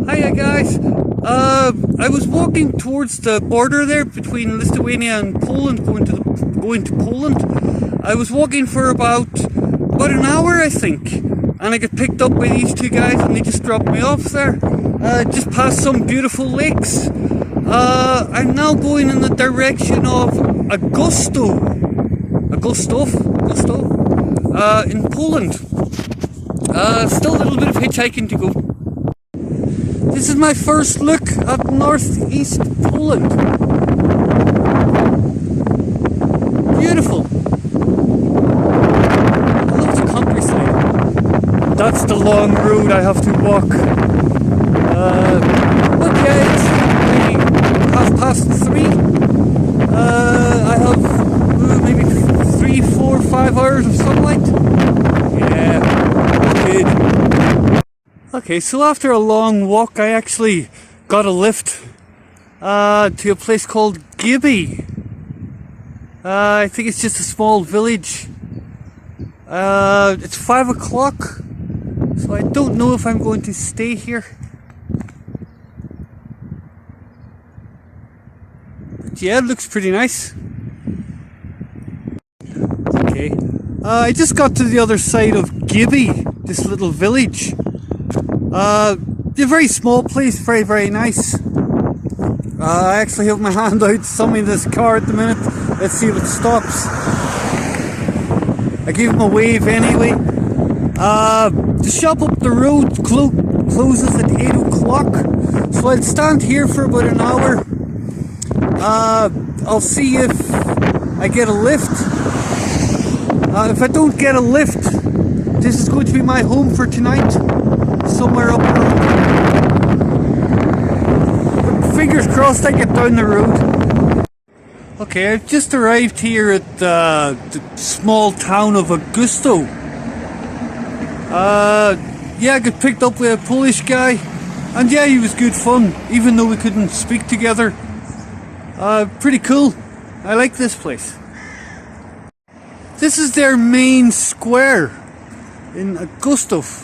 Hiya guys. I was walking towards the border there between Lithuania and Poland, going to Poland. I was walking for about an hour, I think, and I got picked up by these two guys, and they just dropped me off there. Just past some beautiful lakes. I'm now going in the direction of Augustów, in Poland. Still a little bit of hitchhiking to go. This is my first look at northeast Poland. Beautiful. I love the countryside. That's the long road I have to walk. But yeah, it's maybe 3:30. I have maybe 3, 4, 5 hours of sunlight. Yeah, good. Okay, so after a long walk, I actually got a lift to a place called Giby. I think it's just a small village. It's 5 o'clock, so I don't know if I'm going to stay here. But yeah, it looks pretty nice. Okay, I just got to the other side of Giby, this little village. It's a very small place, very, very nice. I actually have my hand out to somebody in this car at the minute. Let's see if it stops. I gave him a wave anyway. The shop up the road closes at 8 o'clock, so I'll stand here for about an hour. I'll see if I get a lift. If I don't get a lift, this is going to be my home for tonight. Somewhere up the road. But fingers crossed I get down the road. Okay, I've just arrived here at the small town of Augustów. Yeah, I got picked up with a Polish guy, and yeah, he was good fun, even though we couldn't speak together. Pretty cool. I like this place. This is their main square in Augustów.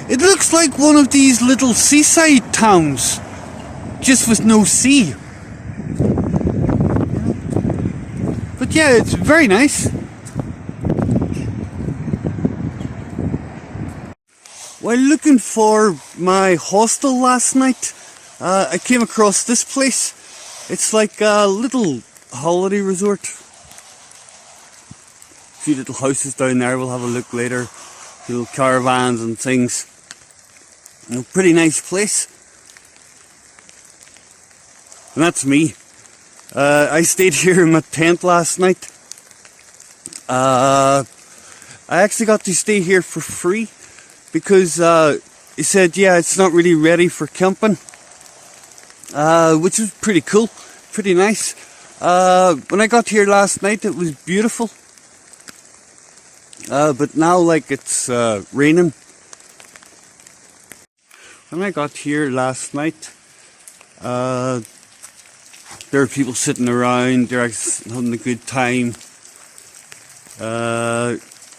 It looks like one of these little seaside towns, just with no sea. But yeah, it's very nice. While looking for my hostel last night, I came across this place. It's like a little holiday resort. A few little houses down there, we'll have a look later. Little caravans and things. Pretty nice place. And that's me. I stayed here in my tent last night. I actually got to stay here for free because he said, yeah, it's not really ready for camping. Which is pretty cool, pretty nice. When I got here last night, it was beautiful. But now, like, it's raining. When I got here last night, there were people sitting around, they're having a good time.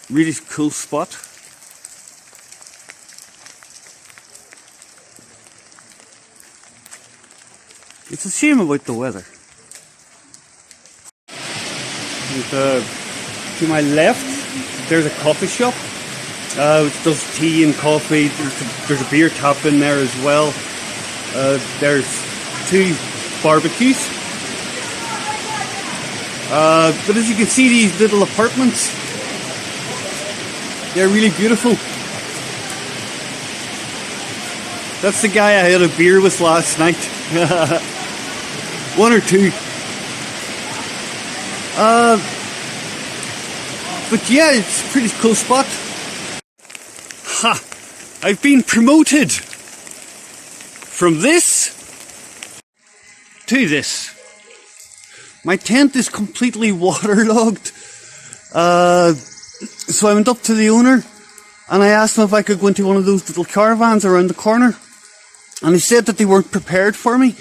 Really cool spot. It's a shame about the weather. And, to my left, there's a coffee shop, which does tea and coffee. There's a beer tap in there as well. There's 2 barbecues. But as you can see, these little apartments, they're really beautiful. That's the guy I had a beer with last night. 1 or 2. But yeah, it's a pretty cool spot. Ha! I've been promoted from this to this. My tent is completely waterlogged. So I went up to the owner and I asked him if I could go into one of those little caravans around the corner. And he said that they weren't prepared for me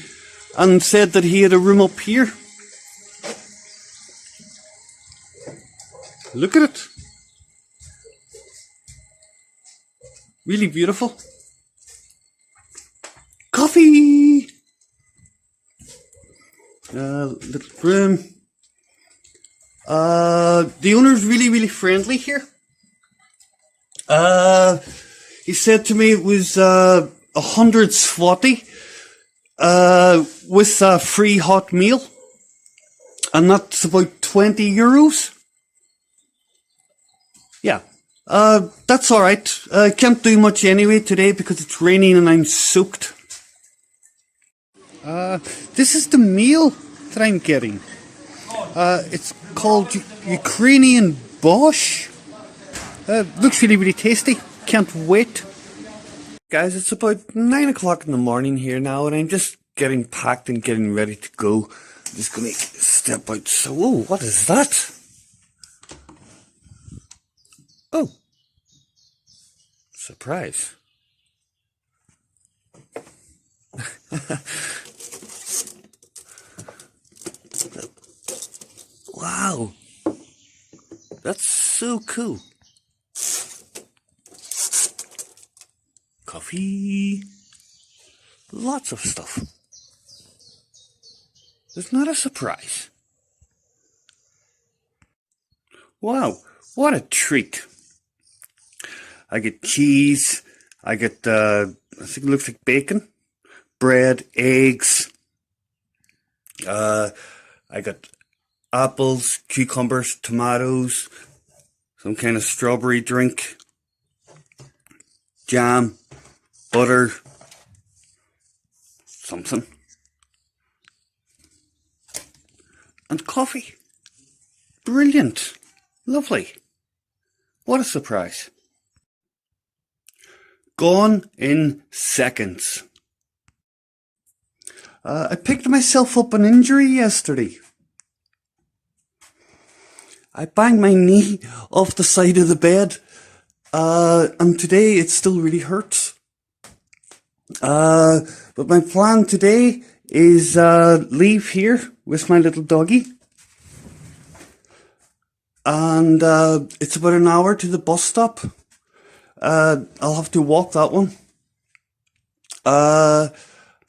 and said that he had a room up here. Look at it. Really beautiful. Coffee! Little room. The owner's really friendly here. He said to me it was 100 zloty with a free hot meal, and that's about 20 euros. Yeah, that's alright. I can't do much anyway today because it's raining and I'm soaked. This is the meal that I'm getting. It's called Ukrainian borscht. Looks really tasty. Can't wait. Guys, it's about 9 o'clock in the morning here now, and I'm just getting packed and getting ready to go. I'm just gonna step out. So, whoa, what is that? Oh. Surprise. Wow. That's so cool. Coffee. Lots of stuff. It's not a surprise. Wow, what a treat. I get cheese, I get, I think it looks like bacon, bread, eggs, I got apples, cucumbers, tomatoes, some kind of strawberry drink, jam, butter, something, and coffee. Brilliant. Lovely. What a surprise. Gone in seconds. I picked myself up an injury yesterday. I banged my knee off the side of the bed, and today it still really hurts. But my plan today is leave here with my little doggy. And it's about an hour to the bus stop. I'll have to walk that one.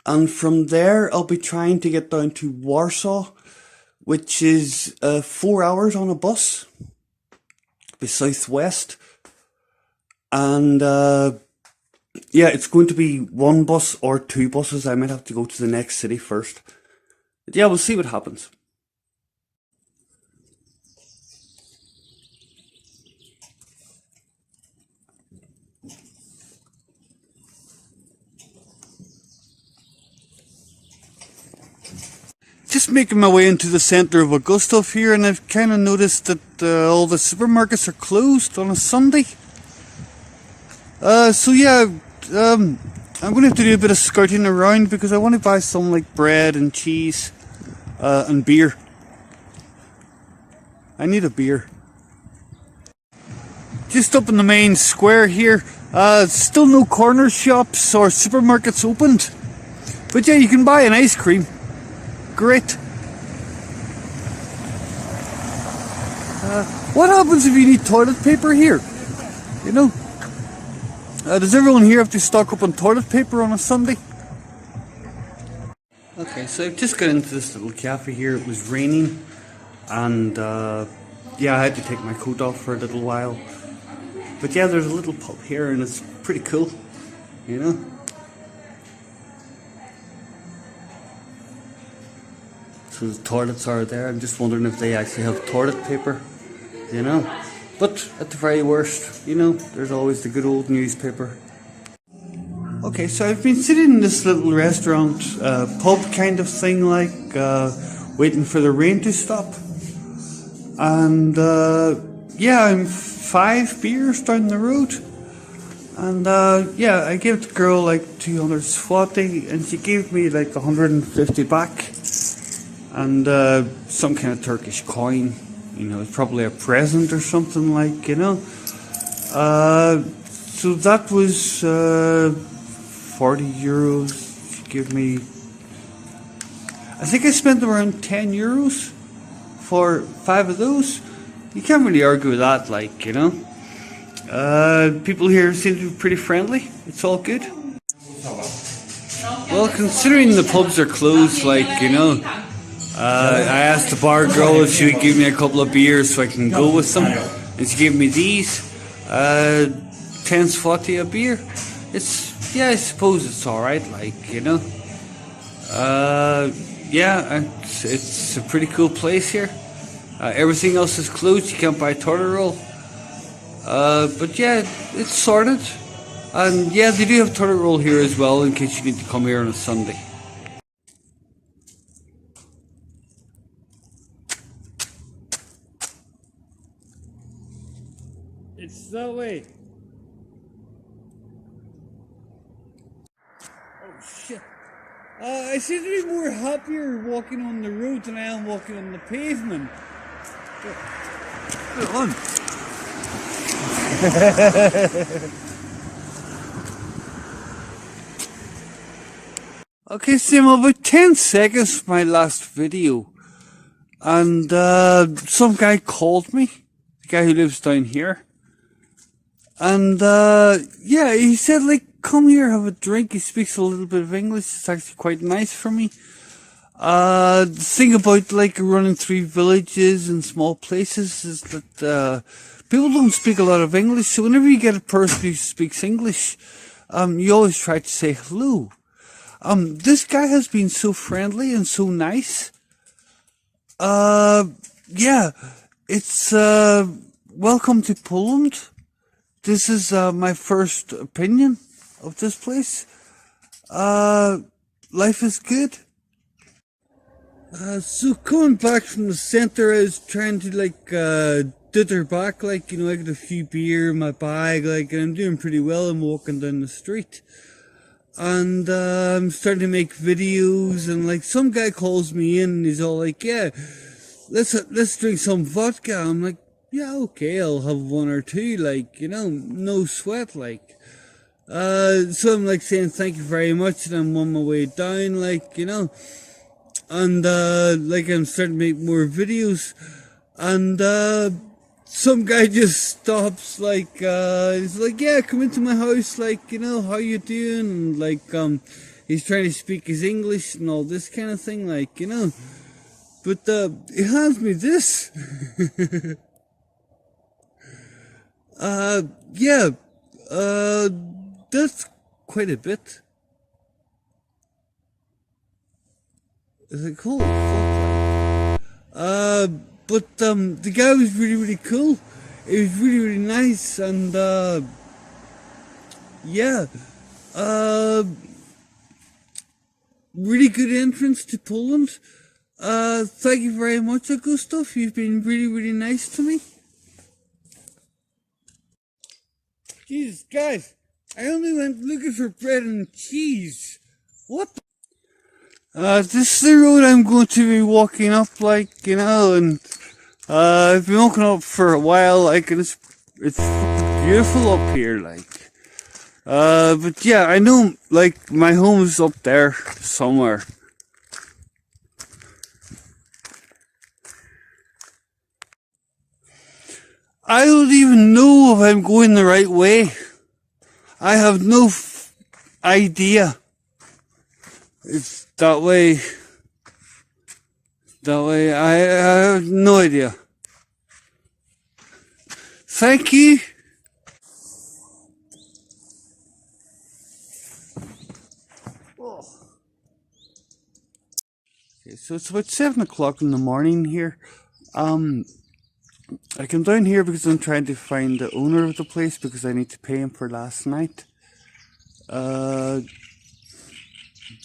And from there, I'll be trying to get down to Warsaw, which is 4 hours on a bus. Be southwest. And yeah, it's going to be one bus or two buses. I might have to go to the next city first. But yeah, we'll see what happens. Just making my way into the centre of Augustów here, and I've kind of noticed that all the supermarkets are closed on a Sunday. So yeah, I'm going to have to do a bit of scouting around because I want to buy some like bread and cheese and beer. I need a beer. Just up in the main square here, still no corner shops or supermarkets opened. But yeah, you can buy an ice cream. Great. What happens if you need toilet paper here? You know? Does everyone here have to stock up on toilet paper on a Sunday? Okay, so I've just got into this little cafe here. It was raining, and yeah, I had to take my coat off for a little while. But yeah, there's a little pub here, and it's pretty cool, you know? So the toilets are there. I'm just wondering if they actually have toilet paper, you know? But at the very worst, you know, there's always the good old newspaper. Okay, so I've been sitting in this little restaurant, pub kind of thing, like, waiting for the rain to stop. And, yeah, I'm 5 beers down the road. And, yeah, I gave the girl like 200 zloty, and she gave me like 150 back. And, some kind of Turkish coin. You know, it's probably a present or something, like, you know. So that was 40 euros. She gave me, I think I spent around 10 euros for 5 of those. You can't really argue with that, like, you know. People here seem to be pretty friendly. It's all good. Well, considering the pubs are closed, like, you know, I asked the bar girl if she would give me a couple of beers so I can go with them, and she gave me these, 10 zloty a beer. It's, yeah, I suppose it's alright, like, you know. Yeah, it's a pretty cool place here. Everything else is closed, you can't buy toilet roll. But yeah, it's sorted. And yeah, they do have toilet roll here as well in case you need to come here on a Sunday. It's that way. Oh shit. I seem to be more happier walking on the road than I am walking on the pavement. Go on. Okay, so about 10 seconds from my last video, and some guy called me, the guy who lives down here, and yeah, he said, like, come here, have a drink. He speaks a little bit of English. It's actually quite nice for me. The thing about, like, running through villages and small places is that people don't speak a lot of English, so whenever you get a person who speaks English, you always try to say hello. This guy has been so friendly and so nice. Yeah, it's, welcome to Poland. This is, my first opinion of this place. Life is good. So coming back from the centre, I was trying to, like, dither back, like, you know, I got a few beer in my bag, like, and I'm doing pretty well. I'm walking down the street. And I'm starting to make videos, and like some guy calls me in and he's all like, yeah, let's drink some vodka. I'm like, yeah, okay, I'll have one or two, like, you know, no sweat, like. So I'm like saying thank you very much, and I'm on my way down, like, you know. And like I'm starting to make more videos, and some guy just stops, like, he's like, yeah, come into my house, like, you know, how you doing? And, like, he's trying to speak his English and all this kind of thing, like, you know. But, he hands me this. Yeah, that's quite a bit. It's like, holy fuck. But the guy was really, really cool. It was really, really nice, and yeah, really good entrance to Poland. Thank you very much, Gustav. You've been really, really nice to me. Jesus, guys, I only went looking for bread and cheese. What? This is the road I'm going to be walking up, like, you know, and I've been walking up for a while, like, and it's beautiful up here, like. But yeah, I know, like, my home is up there somewhere. I don't even know if I'm going the right way. I have no idea. It's that way. That way, I have no idea. Thank you. Oh. Okay, so it's about 7 o'clock in the morning here. I come down here because I'm trying to find the owner of the place because I need to pay him for last night.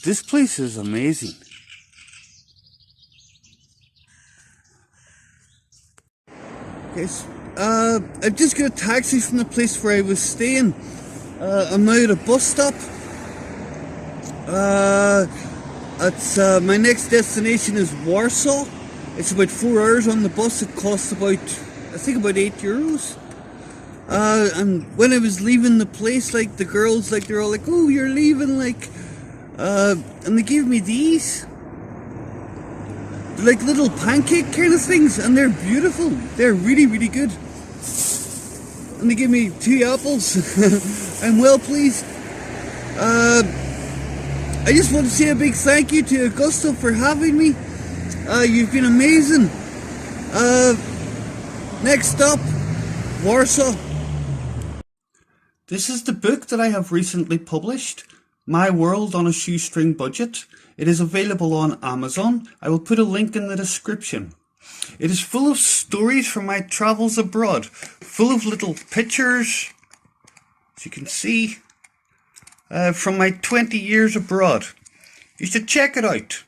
This place is amazing. Okay, so, I just got a taxi from the place where I was staying. I'm now at a bus stop. My next destination is Warsaw. It's about 4 hours on the bus. It costs about, I think, about €8. And when I was leaving the place, like, the girls, like, they're all like, oh, you're leaving, like, and they gave me these, like, little pancake kind of things, and they're beautiful. They're really, really good. and they give me 2 apples. I'm well pleased. I just want to say a big thank you to Augusto for having me. You've been amazing. Next up, Warsaw. This is the book that I have recently published, My World on a Shoestring Budget. It is available on Amazon. I will put a link in the description. It is full of stories from my travels abroad, full of little pictures, as you can see, from my 20 years abroad. You should check it out.